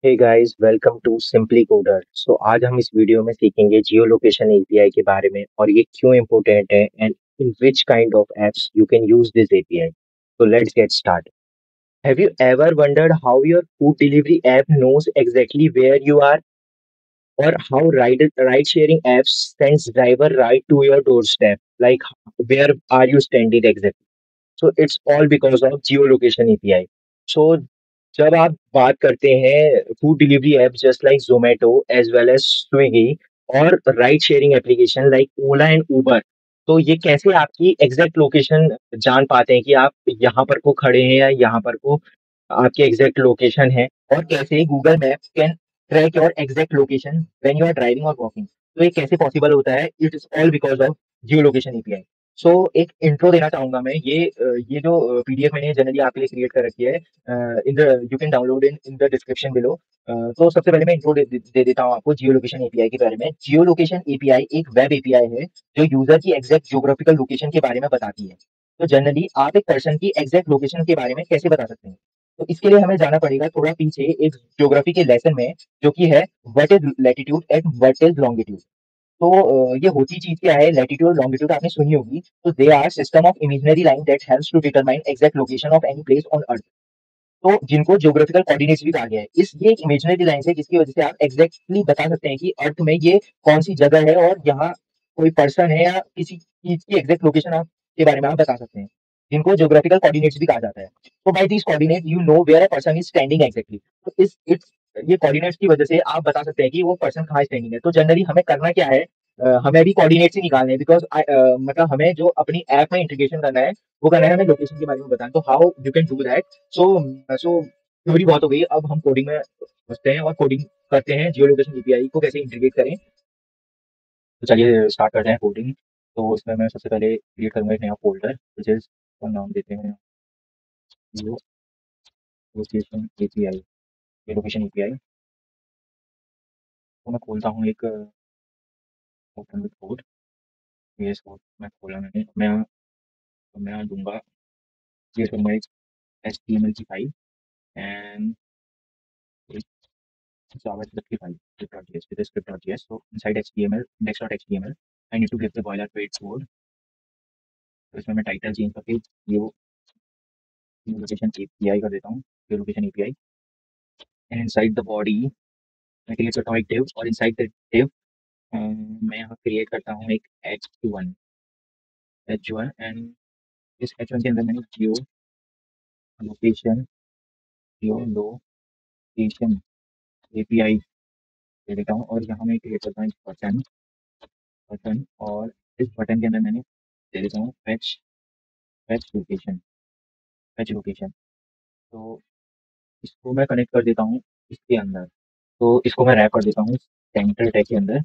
Hey guys welcome to Simply Coder. आज हम इस वीडियो में सीखेंगे जियो लोकेशन एपीआई के बारे में और ये क्यों इम्पोर्टेंट है and in which kind of apps you can use this API. So let's get started. Have you ever wondered how your food delivery app knows exactly where you are, or how ride sharing apps sends driver right to your doorstep? Like where are you standing exactly? So it's all because of geo location API. So जब आप बात करते हैं food delivery app just like Zomato as well as Swiggy और ride sharing application like Ola and Uber, तो ये कैसे आपकी एग्जैक्ट लोकेशन जान पाते हैं कि आप यहाँ पर को खड़े हैं या यहाँ पर को आपकी एग्जैक्ट लोकेशन है, और कैसे Google Maps can track your exact location when you are driving और वॉकिंग। तो ये कैसे पॉसिबल होता है? It is all because of geo location API. एक इंट्रो देना चाहूंगा मैं। ये जो पीडीएफ मैंने जनरली आपके लिए क्रिएट कर रखी है, in the you can download in the description below. तो सबसे पहले मैं इंट्रो दे देता हूँ आपको जियो लोकेशन एपीआई के बारे में। जियो लोकेशन एपीआई एक वेब एपीआई है जो यूजर की एग्जैक्ट जियोग्राफिकल लोकेशन के बारे में बताती है। तो जनरली आप एक पर्सन की एग्जैक्ट लोकेशन के बारे में कैसे बता सकते हैं? तो इसके लिए हमें जाना पड़ेगा थोड़ा पीछे एक ज्योग्राफी के लेसन में, जो कि है what is latitude and what is longitude. तो ये होती चीज क्या है? लैटिट्यूड लॉन्गिट्यूड आपने सुनी होगी। तो they are system of imaginary line that helps to determine exact location of any place on earth. तो जिनको ज्योग्राफिकल कोऑर्डिनेट्स भी कहा गया है। ये एक इमेजिनरी लाइन है जिसकी वजह से आप एग्जैक्टली बता सकते हैं कि अर्थ में ये कौन सी जगह है, और यहाँ कोई पर्सन है या किसी चीज की एग्जैक्ट लोकेशन आप के बारे में आप बता सकते हैं, जिनको ज्योग्राफिकल कोऑर्डिनेट्स भी कहा जाता है। तो by this coordinate you know where a person is standing exactly. तो इस इट्स ये कोऑर्डिनेट्स की वजह से आप बता सकते हैं कि वो पर्सन कहाँ स्टैंडिंग है। तो जनरली हमें करना क्या है? हमें भी कोऑर्डिनेट्स ही निकालने हैं, बिकॉज मतलब हमें जो अपनी ऐप में इंटीग्रेशन करना है वो करना है, हमें लोकेशन के बारे में बताना। तो how you can do that? So so theory बहुत हो गई, अब हम कोडिंग में घुसते हैं और कोडिंग करते हैं जियो लोकेशन एपीआई को कैसे इंटीग्रेट करें। तो चलिए स्टार्ट करते हैं कोडिंग। तो इसमें मैं सबसे पहले क्रिएट करूंगा एक नया फोल्डर, विच इज नाम देते हैं जियो लोकेशन एपीआई। ये लोकेशन एपीआई तो मैं खोलता हूँ एक ओपन विद कोड। ये कोड मैं खोला मैंने। मैं दूंगा, क्रिएट करूंगा एक एचटीएमएल की फाइल एंड एक JavaScript की file script.js with script.js. So inside HTML index.html I need to give the boilerplate code. तो इसमें मैं टाइटल चेंज करके ये लोकेशन एपीआई कर देता हूँ, ये location API. And inside the body मैं क्रिएट करता हूँ एक div, और इनसाइड द div मैं यहाँ क्रिएट करता हूँ एक h1 एंड इस h1 के अंदर मैंने लोकेशन जियो लोकेशन एपीआई दे देता हूँ, और यहाँ मैं क्रिएट करता हूँ एक बटन, और इस बटन के अंदर मैंने दे देता हूँ फैच लोकेशन। तो इसको मैं कनेक्ट कर देता हूँ इसके अंदर। तो इसको मैं रैप कर देता हूँ सेंटर टैग के अंदर।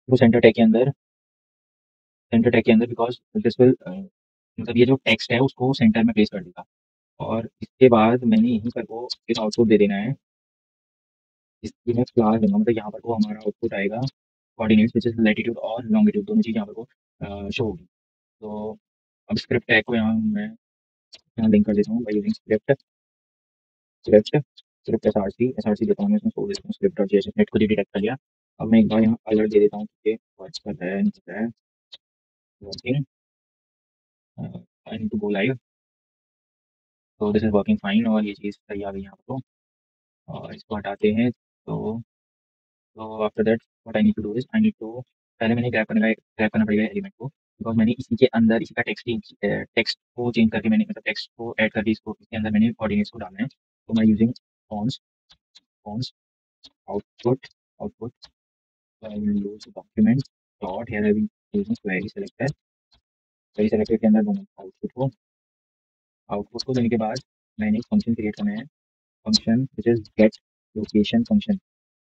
वो सेंटर टैग के अंदर बिकॉज दिस विल मतलब ये जो टेक्स्ट है उसको सेंटर में प्लेस कर देगा। और इसके बाद मैंने यहीं पर को एक आउटपुट दे देना है। इसकी मैं क्लास दूंगा, मतलब यहाँ पर को हमारा आउटपुट आएगा कोऑर्डिनेट्स विच इज लैटिट्यूड और लॉन्गिट्यूड, दोनों चीज़ यहाँ पर को शो होगी। तो अब स्क्रिप्ट टैग को मैं यहाँ लिंक कर देता हूँ बाई यूजिंग स्क्रिप्ट एसआरसी देता हूँ मैं इसमें, छोड़ देता हूँ स्क्रिप्ट और जेएसएस नेट को डिटेक्ट कर लिया। अब मैं एक बार यहाँ अलर्ट दे देता हूँ कि वर्क कर रहा है नहीं कर रहा है, working, I need to go live. तो दिस इज वर्किंग फाइन और ये चीज़ सही आ गई यहाँ पर। और इसको हटाते हैं। तो after that what I need to do is I need to, पहले मैंने ग्रैब करना पड़ेगा एलिमेंट को, बिकॉज मैंने इसी के अंदर इसी का टेक्स्ट को चेंज करके मैंने मतलब टेक्स्ट को ऐड करके इसको इसके अंदर मैंने कोऑर्डिनेट्स को डालना है। तो मैं using cons cons output output I will use document dot here I will using query selector के अंदर दूंगा आउटपुट को देने के बाद मैंने एक फंक्शन क्रिएट करना है, function which is get location function,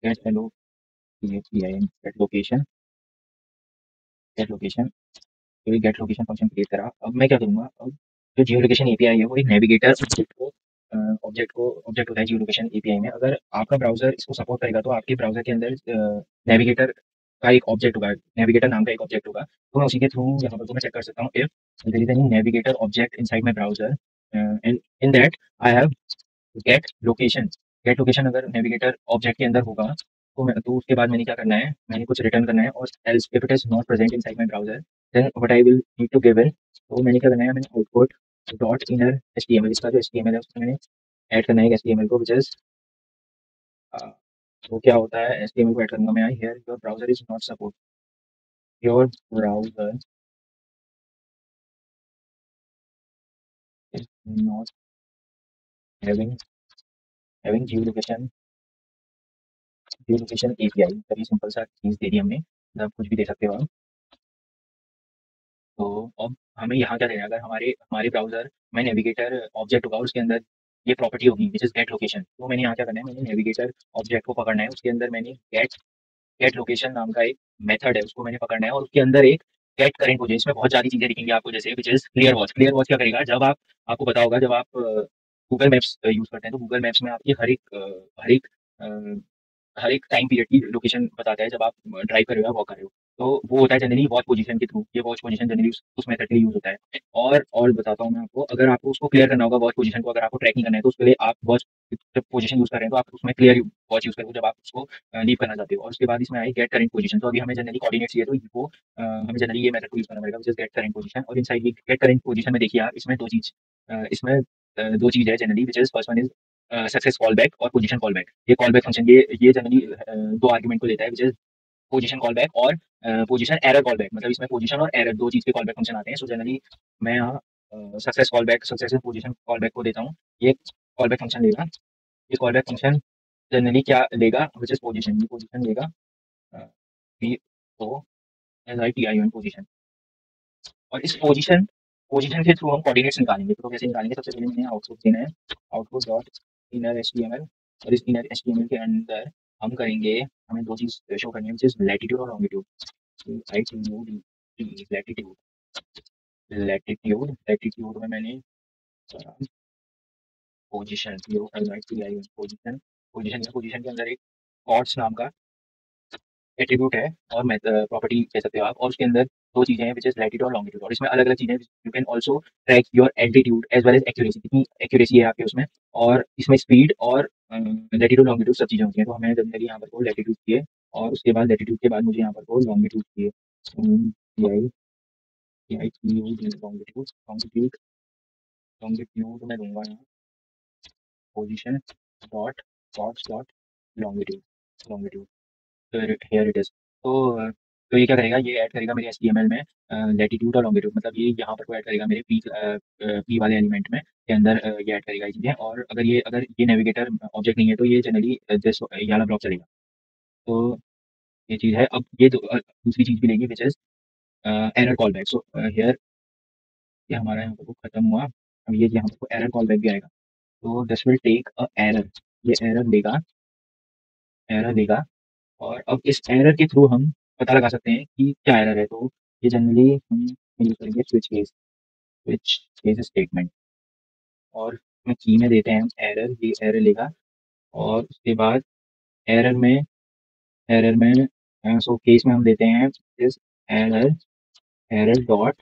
get hello get location. तो ये गेट लोकेशन फंक्शन क्रिएट करा। अब मैं क्या करूँगा, अब जो जियो लोकेशन एपीआई है वो एक नेविगेटर ऑब्जेक्ट होता है जियो लोकेशन एपीआई में। अगर आपका ब्राउजर इसको सपोर्ट करेगा तो आपके ब्राउजर के अंदर नेविगेटर का एक ऑब्जेक्ट होगा, नेविगेटर नाम का एक ऑब्जेक्ट होगा। तो मैं उसी के थ्रू यहाँ पर तो मैं चेक कर सकता हूँ if there is any navigator object inside my browser, and in that I have get location. Get location अगर नेविगेटर ऑब्जेक्ट के अंदर होगा तो उसके बाद मैंने क्या करना है, मैंने कुछ रिटर्न करना है, और else if it is not present inside my browser then what I will need to give in, तो मैंने क्या करना है, मैंने आउटपुट डॉट इनर एचटीएमएल, इसका जो एचटीएमएल है उसमें मैंने ऐड करना है एक एचटीएमएल को व्हिच इज वो क्या होता है, एचटीएमएल को ऐड करूंगा मैं, here your browser is not support, your browser is not having having Jio location API, तभी सिंपल सा चीज़ दे दी हमने, मतलब कुछ भी दे सकते हो आप। तो अब हमें यहाँ क्या देना है, अगर हमारे हमारे ब्राउज़र में नेविगेटर ऑब्जेक्ट होगा और उसके अंदर ये प्रॉपर्टी होगी विच इज़ गेट लोकेशन, तो मैंने यहाँ क्या करना है, मैंने नेविगेटर ऑब्जेक्ट को पकड़ना है, उसके अंदर मैंने गेट गेट लोकेशन नाम का एक मेथड है, उसको मैंने पकड़ना है, और उसके अंदर एक गेट करेंट पोजीशन, इसमें बहुत सारी चीज़ें दिखेंगी आपको, जैसे which is clear watch. Clear watch क्या करेगा, जब आप, आपको पता होगा जब आप गूगल मैप्स यूज़ करते हैं, तो गूगल मैप्स में आपकी हर एक टाइम पीरियड की लोकेशन बताता है, जब आप ड्राइव कर रहे हो या वॉक कर रहे हो, तो वो होता है जनरली वॉच पोजीशन के थ्रू, ये वॉच पोजीशन जनरली उस मेथड के लिए यूज़ होता है। और बताता हूँ मैं आपको, अगर आपको उसको क्लियर करना होगा वॉच पोजीशन को, अगर आपको ट्रैकिंग करना है, तो उसके लिए आप वॉच जब पोजीशन यूज़ कर रहे हैं तो आप उसमें क्लियर वॉच यूज़ करो जब आप उसको लीव करना चाहते हो। और उसके बाद इसमें आई गेट करंट पोजीशन, तो अभी हमें जनरली कोऑर्डिनेट चाहिए, तो वो हमें जनरली ये मेथड को यूज़ करना पड़ेगा, which is gate current position. और इनसाइड ये गेट करंट पोजीशन में देखिए आप, इसमें दो चीज़ है generally, which is first one is success call back और पोजीशन कॉल बैक। ये कॉल बैक फंक्शन ये जनरली दो आर्गुमेंट को लेता है, which is position call back और पोजीशन एरर कॉल बैक, मतलब इसमें पोजीशन और एरर दो चीज़ के कॉल बैक फंक्शन आते हैं। सो जनरली मैं यहाँ सक्सेस पोजीशन कॉल बैक को देता हूँ, ये कॉल बैक फंक्शन लेगा, ये कॉल बैक फंक्शन जनरली क्या लेगा, विच इज़ पोजीशन, ये पोजीशन लेगा P O S I T I N position, और इस पोजीशन के थ्रू हम कोऑर्डिनेट्स निकालेंगे। तो कैसे निकालेंगे, सबसे पहले मैंने आउटपुट देना है, आउटपुट डॉट इनर एचटीएमएल, और इस इनर एचटीएमएल के अंदर हम करेंगे, हमें दो चीज़ शो करनी है, विच इज़ लैटिट्यूड और लॉन्गिट्यूड। लैटिट्यूड लैटिट्यूड लैटिट्यूड में मैंने पोजीशन पोजीशन पोजीशन के अंदर एक कॉर्ड्स नाम का एट्रीब्यूट है, और प्रॉपर्टी कह सकते हो आप, और उसके अंदर दो चीजें हैं, विच इज लैटिट्यूड और लॉन्गिट्यूड, और इसमें अलग अलग चीजें, you can also track your altitude as well as accuracy, कितनी एक्यूरेसी है आपके उसमें, और इसमें स्पीड और लैटिट्यूड लॉन्गिट्यूड सब चीजें होती हैं। तो हमें जनरली यहाँ पर को लैटिट्यूड चाहिए, और उसके बाद लैटिट्यूड के बाद मुझे यहाँ पर को लॉन्गिट्यूड चाहिए, लॉन्गिट्यूड लॉन्गिट्यूड लॉन्गिट्यूड में दूंगा यहाँ position dot dot dot longitude longitude, तो हियर इट इज। तो तो ये क्या करेगा, ये ऐड करेगा मेरे एचटीएमएल में लैटिट्यूड और लॉन्गिट्यूड, मतलब ये यहाँ पर को ऐड करेगा मेरे पी वाले एलिमेंट में के अंदर, ये ऐड करेगा ये चीज़ें। और अगर ये नेविगेटर ऑब्जेक्ट नहीं है, तो ये जनरली दिस ये वाला ब्लॉक चलेगा। तो ये चीज़ है। अब ये दूसरी चीज़ भी लेंगे, which is error call back. So here ये हमारा यहाँ पर को खत्म हुआ, अब ये यहाँ पर को एरर कॉल बैक भी आएगा, तो this will take a error, ये एरर लेगा, और अब इस एरर के थ्रू हम पता लगा सकते हैं कि क्या एरर है। तो ये जनरली हम यूज करेंगे स्विच केस स्टेटमेंट, और में की में देते हैं हम एरर, ये एरर लेगा, और उसके बाद एरर में सो केस में हम देते हैं इस एरर एरर डॉट।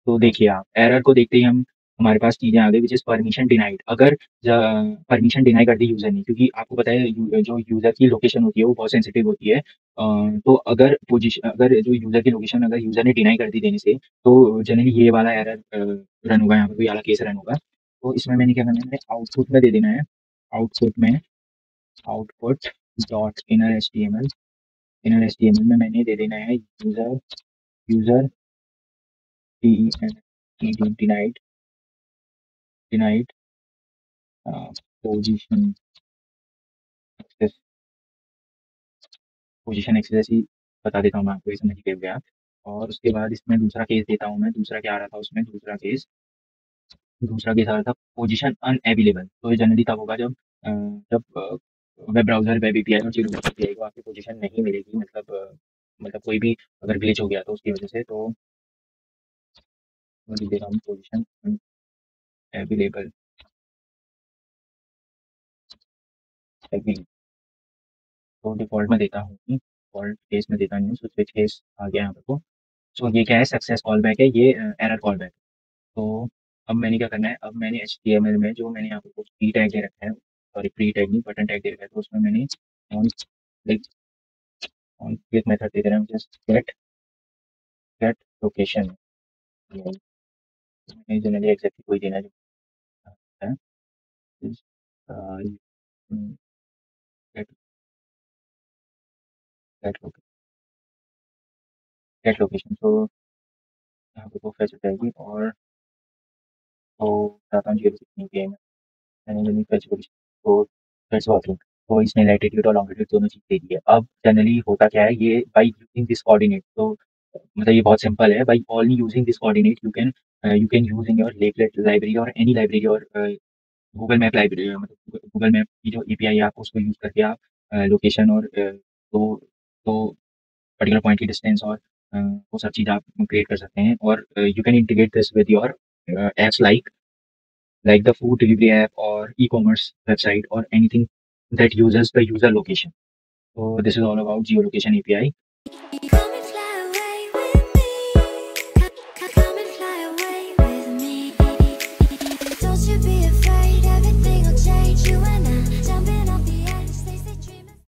तो देखिए आप एरर को देखते ही हम हमारे पास चीजें आ गई, विच इज परमिशन डिनाइड। अगर परमिशन डिनाई कर दी यूजर ने, क्योंकि आपको पता है जो यूजर की लोकेशन होती है वो बहुत सेंसिटिव होती है, तो अगर जो यूजर की लोकेशन अगर यूजर ने डिनाई कर दी देने से, तो जनरली ये वाला एरर रन होगा, यहाँ पर ये वाला केस रन होगा। तो इसमें मैंने क्या करना है, आउटपुट में दे देना है, आउटपुट में output dot inner H T M L में मैंने दे देना है user user denied denied position access, position access ऐसी बता देता हूँ मैं आपको, ये समझ के गया। और उसके बाद इसमें दूसरा केस देता हूँ मैं, दूसरा क्या आ रहा था उसमें, दूसरा केस आ रहा था पोजीशन अनअवेलेबल। तो ये जनरली तब होगा जब वेब ब्राउजर वेब एपीआई और जीरो एपीआई को आपकी पोजीशन नहीं मिलेगी, मतलब कोई भी अगर ग्लिच हो गया तो उसकी वजह से, तो मैं लिख देता हूँ पोजीशन अनअवेलेबल, तो डिफ़ॉल्ट में देता हूँ, डिफ़ॉल्ट केस में देता नहीं हूँ, स्विच केस आ गया यहाँ पर। तो सो ये क्या है, सक्सेस कॉल बैक है, ये एरर कॉल बैक। तो अब मैंने क्या करना है, अब मैंने एचटीएमएल में जो मैंने यहाँ पर की टैग दे रखा है, सॉरी प्री टैग नहीं, बटन टैग दे रखा है, तो उसमें मैंने ऑन क्लिक मेथड दे दे रहा हूँ, जस्ट गेट लोकेशन। मैंने जनरली एग्जैक्टली कोई देना जो है गेट गेट लोकेशन। तो यहाँ पे वो फैच हो जाएगी और तो चाहता हूँ जीरो कितनी की है, मैंने जो फैच लोकेशन तो दैट्स वर्किंग। तो इसने लैटिट्यूड और लॉन्गिट्यूड दोनों चीज़ दे दी है। अब जनरली होता क्या है, ये बाई यूजिंग दिस कोऑर्डिनेट, तो मतलब ये बहुत सिंपल है, by only using this coordinate you can use in your Leaflet library और एनी लाइब्रेरी और गूगल मैप लाइब्रेरी, मतलब गूगल मैप की जो एपीआई है, आप उसको यूज़ करके आप लोकेशन और तो पर्टिकुलर पॉइंट की डिस्टेंस और वो सब चीज़ आप क्रिएट कर सकते हैं। और you can integrate this with your apps like the food delivery app or e-commerce website or anything that uses the user location. So this is all about geolocation API. Come and fly away with me. Come and fly away with me. Don't you be afraid, everything will change. You and I jumping off the